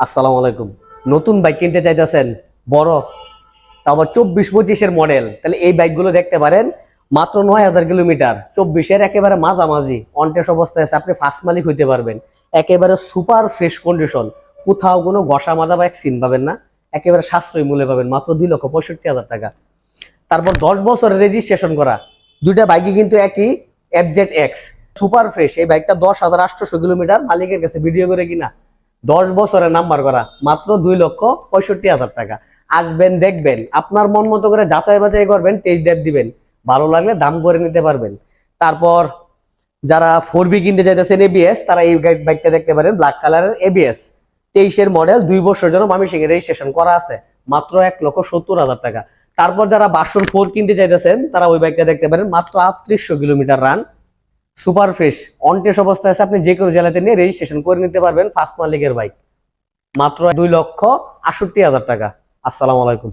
আসসালামু আলাইকুম। নতুন বাইক কিনতে চাইতেছেন, বড়, তারপর 24-25-এর মডেল, তাহলে এই বাইকগুলো দেখতে পারেন। মাত্র 9000 কিলোমিটার, 24-এর একেবারে মাঝামাঝি অনটেস্ট অবস্থায় আছে। আপনি ফার্স্ট মালিক হইতে পারবেন। একেবারে সুপার ফ্রেশ কন্ডিশন, কোথাও কোনো ঘষা মাজা বা সিন পাবেন না। একেবারে সাশ্রয়ী মূল্যে পাবেন, মাত্র 2,65,000 টাকা। তারপর 10 বছরের রেজিস্ট্রেশন করা, দুইটা বাইকই কিন্তু একই, FZ-X সুপার ফ্রেশ। এই বাইকটা 10,800 কিলোমিটার মালিকের কাছে ভিডিও করে কিনা, 10 বছরের নাম্বার করা, মাত্র 2,65,000 টাকা। আসবেন, দেখবেন, আপনার মন মতো করে যাচাই বাছাই করবেন, টেস্ট ড্রাইভ দিবেন, ভালো লাগলে দাম করে নিতে পারবেন। তারপর যারা 4B কিনতে চাইতেছেন ABS, তারা এই বাইকটা দেখতে পারেন, ব্ল্যাক কালারের ABS, 23-এর মডেল, 2 বছর জন্য ময়মনসিংহে রেজিস্ট্রেশন করা আছে, মাত্র 1,70,000 টাকা। তারপর যারা ভার্সন 4 কিনতে চাইতেছেন, তারা ওই বাইকটা দেখতে পারেন, মাত্র 3800 kilometre run, super fresh on test অবস্থায় আছে। আপনি যে কোনো জেলাতে নিয়ে রেজিস্ট্রেশন করে নিতে পারবেন, ফার্স্ট মালিকের বাইক, মাত্র 2,68,000 টাকা। আসসালামু আলাইকুম।